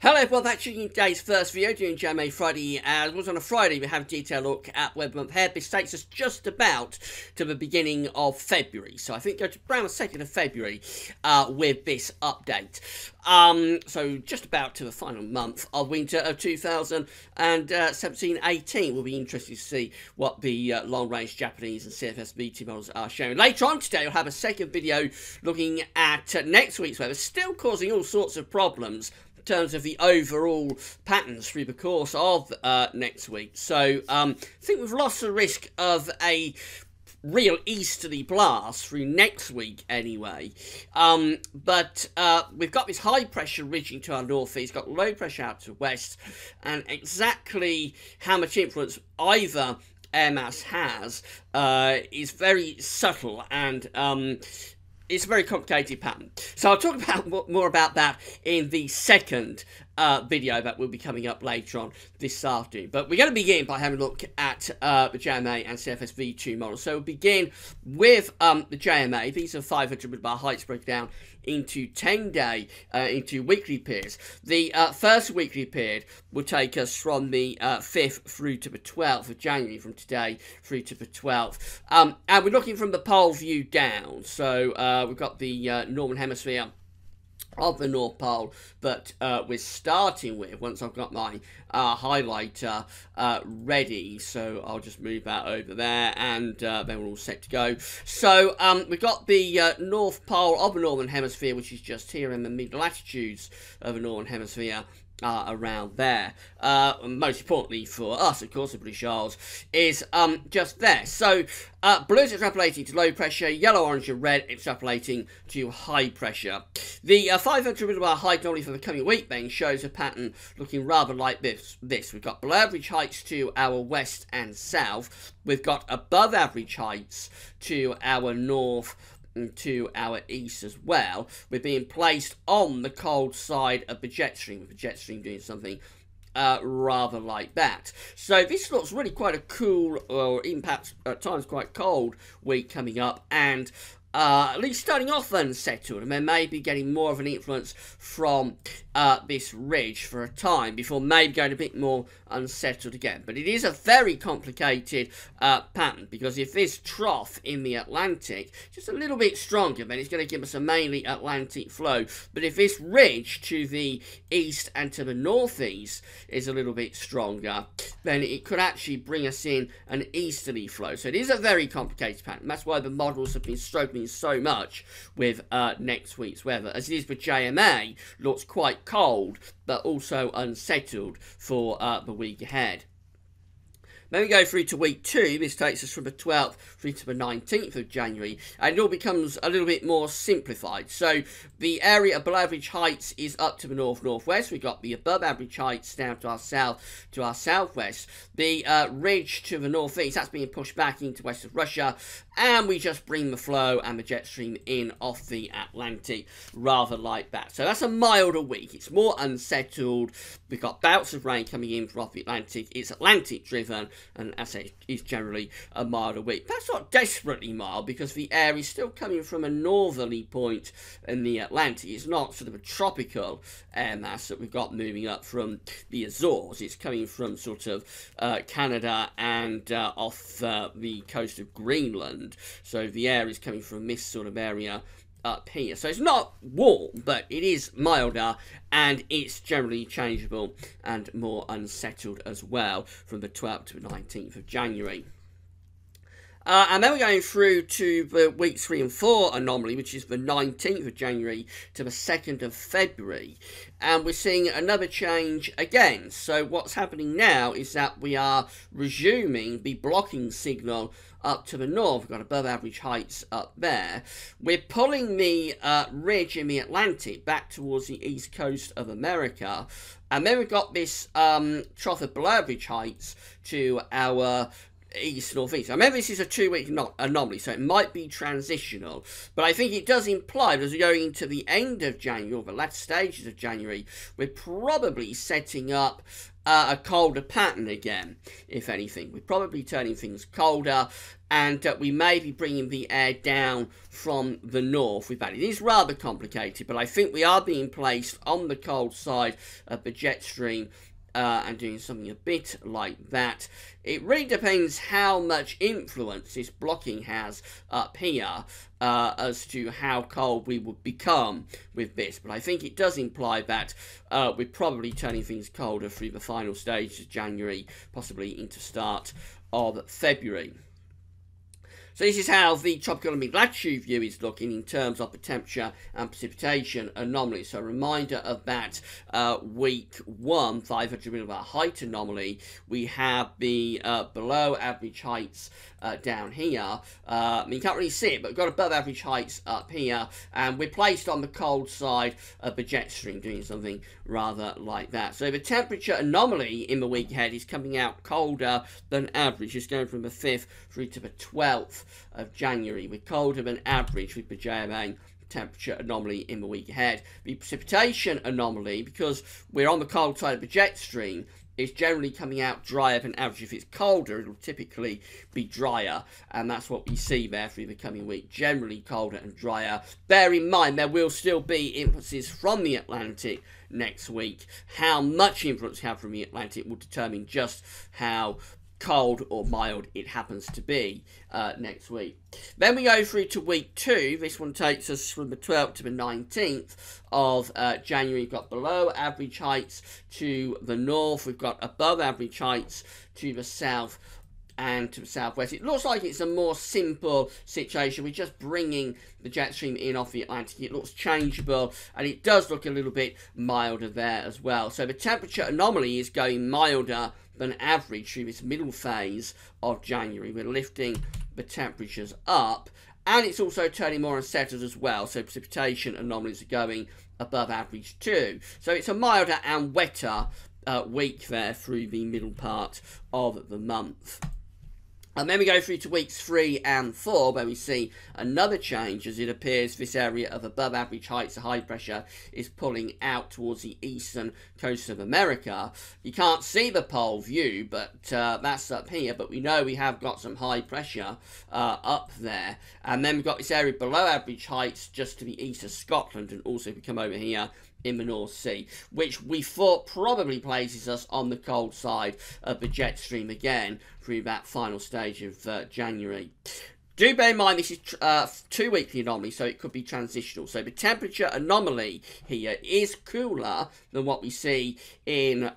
Hello everyone, that's today's first video doing JMA Friday. As was on a Friday, we have a detailed look at Web Month Ahead. This takes us just about to the beginning of February. So I think go to around the 2nd of February with this update. So just about to the final month of winter of 2017-18. We'll be interested to see what the long-range Japanese and CFS V2 models are showing. Later on today, we'll have a second video looking at next week's weather, still causing all sorts of problems in terms of the overall patterns through the course of next week. So I think we've lost the risk of a real easterly blast through next week anyway. But we've got this high pressure ridging to our northeast, got low pressure out to the west, and exactly how much influence either air mass has is very subtle, and it's a very complicated pattern. So I'll talk about more about that in the second video that will be coming up later on this afternoon. But we're going to begin by having a look at the JMA and CFS V2 models. So we'll begin with the JMA. These are 500 bar heights broken down into 10-day, into weekly periods. The first weekly period will take us from the 5th through to the 12th of January, from today through to the 12th. And we're looking from the pole view down. So we've got the northern hemisphere of the North Pole, but we're starting with, once I've got my highlighter ready, so I'll just move that over there, and then we're all set to go. So we've got the North Pole of the Northern Hemisphere, which is just here in the mid-latitudes of the Northern Hemisphere. Around there. Most importantly for us, of course, the British Isles, is just there. So blue is extrapolating to low pressure, yellow, orange and red extrapolating to high pressure. The 500 millibar height normally for the coming week then shows a pattern looking rather like this. We've got below average heights to our west and south. We've got above average heights to our north, to our east as well. We're being placed on the cold side of the jet stream, with the jet stream doing something rather like that. So this looks really quite a cool, or even perhaps at times quite cold week coming up, and at least starting off unsettled, and then maybe getting more of an influence from this ridge for a time before maybe going a bit more unsettled again. But it is a very complicated pattern, because if this trough in the Atlantic just a little bit stronger, then it's going to give us a mainly Atlantic flow. But if this ridge to the east and to the northeast is a little bit stronger, then it could actually bring us in an easterly flow. So it is a very complicated pattern. That's why the models have been struggling so much with next week's weather, as it is with JMA, looks quite cold but also unsettled for the week ahead. Then we go through to week 2. This takes us from the 12th through to the 19th of January, and it all becomes a little bit more simplified. So the area of below average heights is up to the north-northwest. We've got the above average heights down to our south, to our southwest. The ridge to the northeast, that's being pushed back into west of Russia, and we just bring the flow and the jet stream in off the Atlantic, rather like that. So that's a milder week. It's more unsettled. We've got bouts of rain coming in from off the Atlantic. It's Atlantic driven, and as I say, it's generally a milder week. That's not desperately mild, because the air is still coming from a northerly point in the Atlantic. It's not sort of a tropical air mass that we've got moving up from the Azores. It's coming from sort of Canada and off the coast of Greenland. So the air is coming from this sort of area up here. So it's not warm, but it is milder, and it's generally changeable and more unsettled as well from the 12th to the 19th of January. And then we're going through to the week 3 and 4 anomaly, which is the 19th of January to the 2nd of February. And we're seeing another change again. So what's happening now is that we are resuming the blocking signal up to the north. We've got above average heights up there. We're pulling the ridge in the Atlantic back towards the east coast of America. And then we've got this trough of below average heights to our east-northeast. I remember this is a 2-week anomaly, so it might be transitional, but I think it does imply that as we're going into the end of January, or the latter stages of January, we're probably setting up a colder pattern again, if anything. We're probably turning things colder, and we may be bringing the air down from the north with that. It is rather complicated, but I think we are being placed on the cold side of the jet stream and doing something a bit like that. It really depends how much influence this blocking has up here as to how cold we would become with this. But I think it does imply that we're probably turning things colder through the final stages of January, possibly into start of February. So this is how the tropical and mid-latitude view is looking in terms of the temperature and precipitation anomaly. So a reminder of that week 1, 500 millibar height anomaly. We have the below average heights down here. I mean, you can't really see it, but we've got above average heights up here, and we're placed on the cold side of the jet stream, doing something rather like that. So the temperature anomaly in the week ahead is coming out colder than average. It's going from the 5th through to the 12th of January. We're colder than average with the JMA temperature anomaly in the week ahead. The precipitation anomaly, because we're on the cold side of the jet stream, is generally coming out drier than average. If it's colder, it'll typically be drier, and that's what we see there through the coming week. Generally colder and drier. Bear in mind, there will still be influences from the Atlantic next week. How much influence we have from the Atlantic will determine just how cold or mild it happens to be next week. Then we go through to week 2. This one takes us from the 12th to the 19th of January. We've got below average heights to the north. We've got above average heights to the south and to the southwest. It looks like it's a more simple situation. We're just bringing the jet stream in off the Atlantic. It looks changeable, and it does look a little bit milder there as well. So the temperature anomaly is going milder than average through this middle phase of January. We're lifting the temperatures up, and it's also turning more unsettled as well. So precipitation anomalies are going above average too. So it's a milder and wetter week there through the middle part of the month. And then we go through to weeks 3 and 4, where we see another change, as it appears this area of above average heights of high pressure is pulling out towards the eastern coast of America. You can't see the pole view, but that's up here, but we know we have got some high pressure up there. And then we've got this area below average heights just to the east of Scotland, and also if we come over here in the North Sea, which we thought probably places us on the cold side of the jet stream again through that final stage of January. Do bear in mind this is 2-weekly anomaly, so it could be transitional. So the temperature anomaly here is cooler than what we see in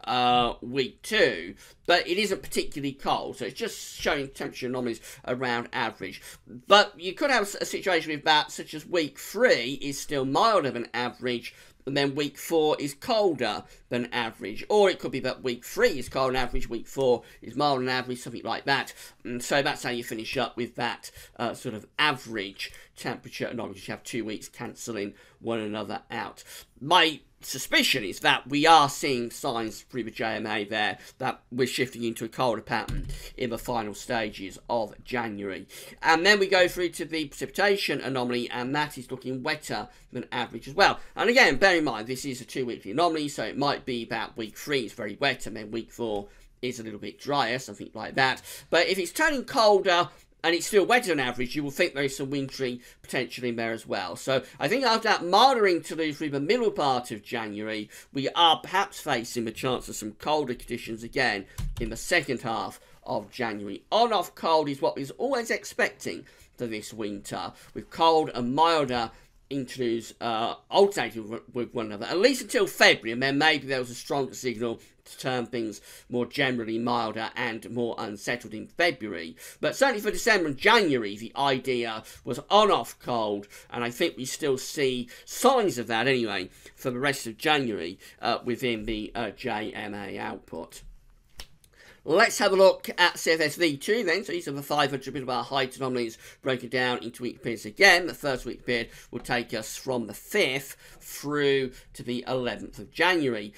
week 2, but it isn't particularly cold. So it's just showing temperature anomalies around average. But you could have a situation with that, such as week 3 is still milder than average, and then week 4 is colder than average. Or it could be that week 3 is cold than average, week 4 is mild than average, something like that. And so that's how you finish up with that sort of average temperature anomaly. You have 2 weeks cancelling one another out. My suspicion is that we are seeing signs through the JMA there that we're shifting into a colder pattern in the final stages of January. And then we go through to the precipitation anomaly, and that is looking wetter than average as well. And again, bear in mind, this is a 2-weekly anomaly, so it might be about week 3 is very wet, and then week 4 is a little bit drier, something like that. But if it's turning colder and it's still wetter than average, you will think there is some wintry potential in there as well. So I think after that milder interlude through the middle part of January, we are perhaps facing the chance of some colder conditions again in the second half of January. On-off cold is what we was always expecting for this winter, with cold and milder interludes alternating with one another, at least until February, and then maybe there was a stronger signal to turn things more generally milder and more unsettled in February. But certainly for December and January, the idea was on-off cold, and I think we still see signs of that anyway for the rest of January within the JMA output. Let's have a look at CFS V2 then. So these are the 500 bit of our height anomalies broken down into week periods again. The first week period will take us from the 5th through to the 11th of January.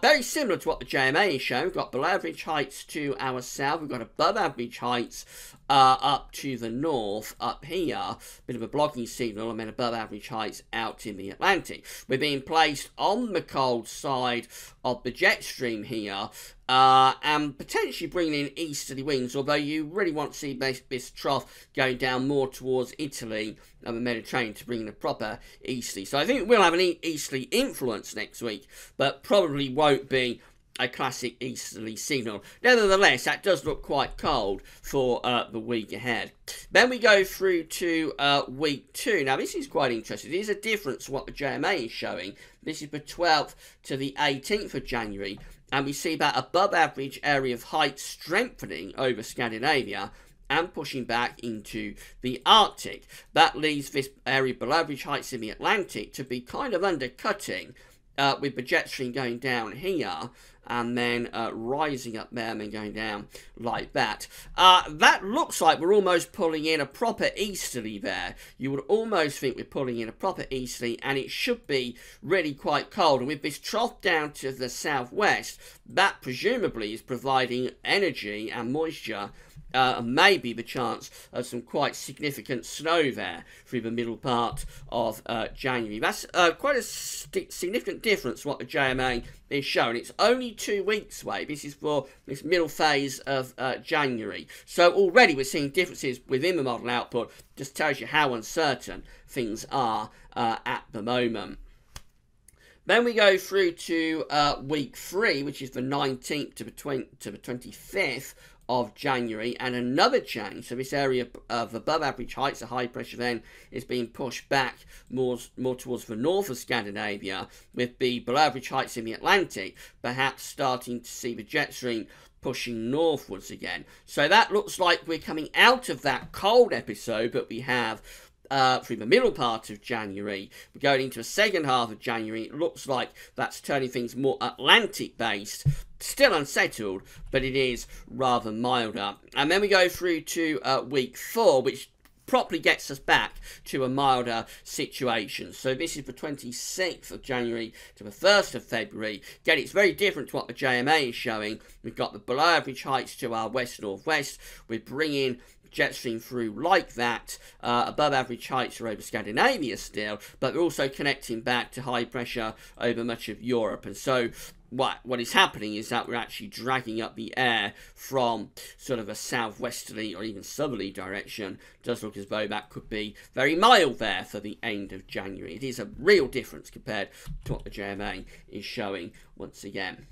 Very similar to what the JMA is showing. We've got below average heights to our south. We've got above average heights up to the north, up here. Bit of a blocking signal, and then above average heights out in the Atlantic. We're being placed on the cold side of the jet stream here. And potentially bringing in easterly winds, although you really want to see this trough going down more towards Italy and the Mediterranean to bring in a proper easterly. So I think we'll have an easterly influence next week, but probably won't be a classic easterly signal. Nevertheless, that does look quite cold for the week ahead. Then we go through to week 2. Now, this is quite interesting. It is a difference to what the JMA is showing. This is the 12th to the 18th of January. And we see that above average area of height strengthening over Scandinavia and pushing back into the Arctic. That leaves this area below average heights in the Atlantic to be kind of undercutting with the jet stream going down here and then rising up there and then going down like that. That looks like we're almost pulling in a proper easterly there. You would almost think we're pulling in a proper easterly, and it should be really quite cold. And with this trough down to the southwest, that presumably is providing energy and moisture, maybe the chance of some quite significant snow there through the middle part of January. That's quite a significant difference to what the JMA is showing. It's only 2 weeks away. This is for this middle phase of January. So already we're seeing differences within the model output. Just tells you how uncertain things are at the moment. Then we go through to week 3, which is the 19th to the 25th of January, and another change. So this area of above average heights, the high pressure then, is being pushed back more towards the north of Scandinavia, with the below average heights in the Atlantic perhaps starting to see the jet stream pushing northwards again. So that looks like we're coming out of that cold episode that we have through the middle part of January. We're going into the second half of January. It looks like that's turning things more Atlantic based. Still unsettled, but it is rather milder. And then we go through to week 4, which properly gets us back to a milder situation. So this is the 26th of January to the 1st of February. Again, it's very different to what the JMA is showing. We've got the below average heights to our west-northwest. We're bringing jet stream through like that. Above average heights are over Scandinavia still, but we're also connecting back to high pressure over much of Europe. And so what is happening is that we're actually dragging up the air from sort of a southwesterly or even southerly direction. It does look as though that could be very mild there for the end of January. It is a real difference compared to what the JMA is showing once again.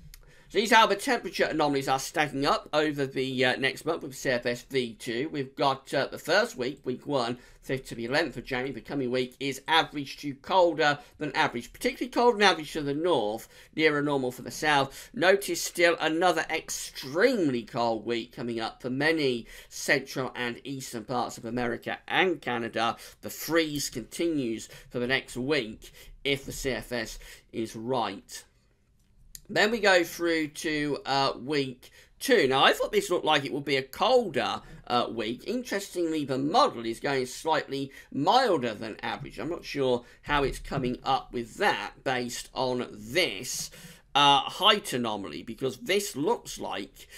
So these are how the temperature anomalies are stacking up over the next month with CFS V2. We've got the first week, week 1, 5th to the 11th of January. The coming week is average to colder than average, particularly cold and average to the north, nearer normal for the south. Notice still another extremely cold week coming up for many central and eastern parts of America and Canada. The freeze continues for the next week if the CFS is right. Then we go through to week 2. Now, I thought this looked like it would be a colder week. Interestingly, the model is going slightly milder than average. I'm not sure how it's coming up with that based on this height anomaly, because this looks like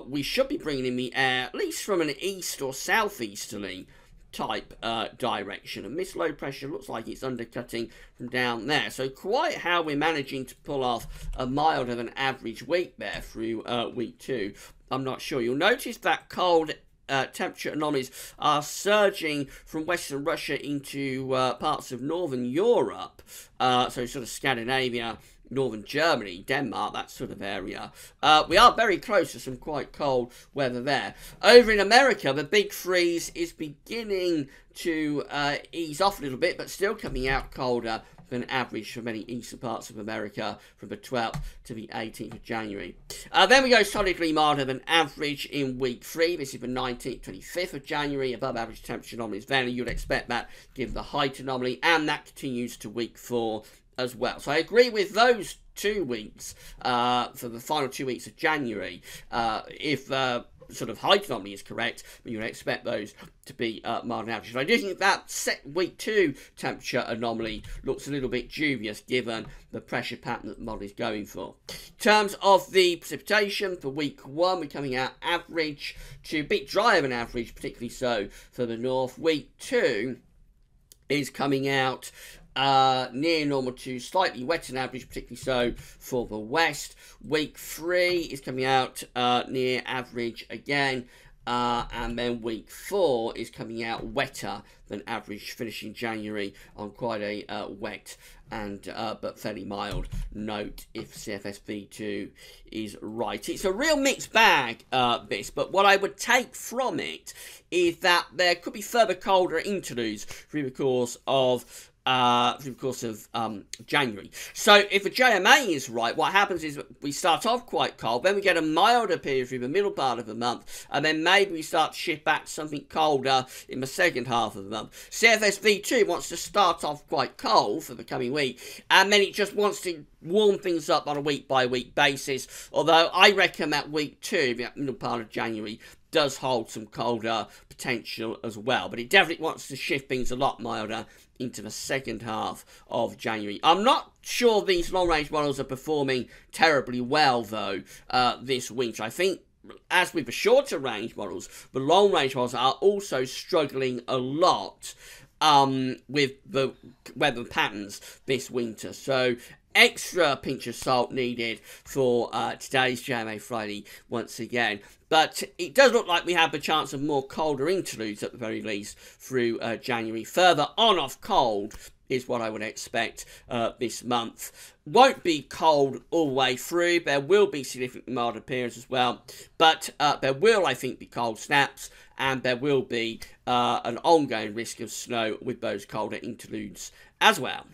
we should be bringing in the air, at least from an east or southeasterly type direction, and this low pressure looks like it's undercutting from down there. So quite how we're managing to pull off a milder than average week there through week 2, I'm not sure. You'll notice that cold temperature anomalies are surging from Western Russia into parts of Northern Europe, so sort of Scandinavia, Northern Germany, Denmark, that sort of area. We are very close to some quite cold weather there. Over in America, the big freeze is beginning to ease off a little bit, but still coming out colder than average for many eastern parts of America from the 12th to the 18th of January. Then we go solidly milder than average in week 3. This is the 19th, 25th of January. Above average temperature anomalies then, and you'd expect that given the height anomaly, and that continues to week 4 as well. So I agree with those 2 weeks, for the final 2 weeks of January, if sort of height anomaly is correct, you would expect those to be mild and average. But I do think that week 2 temperature anomaly looks a little bit dubious given the pressure pattern that the model is going for. In terms of the precipitation for week 1, we're coming out average to a bit drier than average, particularly so for the north. Week 2 is coming out near normal to slightly wetter than average, particularly so for the west. Week 3 is coming out near average again, and then week 4 is coming out wetter than average, finishing January on quite a wet and but fairly mild note if CFS V2 is right. It's a real mixed bag, this, but what I would take from it is that there could be further colder interludes through the course of January. So if the JMA is right, what happens is we start off quite cold, then we get a milder period through the middle part of the month, and then maybe we start to shift back to something colder in the second half of the month. CFS V2 wants to start off quite cold for the coming week, and then it just wants to warm things up on a week-by-week basis, although I reckon that week 2, the middle part of January, does hold some colder potential as well, but it definitely wants to shift things a lot milder into the second half of January. I'm not sure these long-range models are performing terribly well, though, this winter. I think, as with the shorter range models, the long-range models are also struggling a lot with the weather patterns this winter. So extra pinch of salt needed for today's JMA Friday once again. But it does look like we have the chance of more colder interludes at the very least through January. Further on off cold is what I would expect this month. Won't be cold all the way through. There will be significantly milder periods as well. But there will, I think, be cold snaps. And there will be an ongoing risk of snow with those colder interludes as well.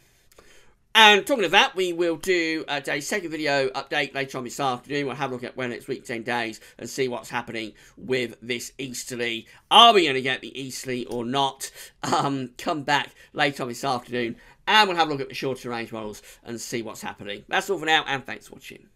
And talking of that, we will do a second video update later on this afternoon. We'll have a look at where next week, 10 days, and see what's happening with this easterly. Are we going to get the easterly or not? Come back later on this afternoon, and we'll have a look at the shorter range models and see what's happening. That's all for now, and thanks for watching.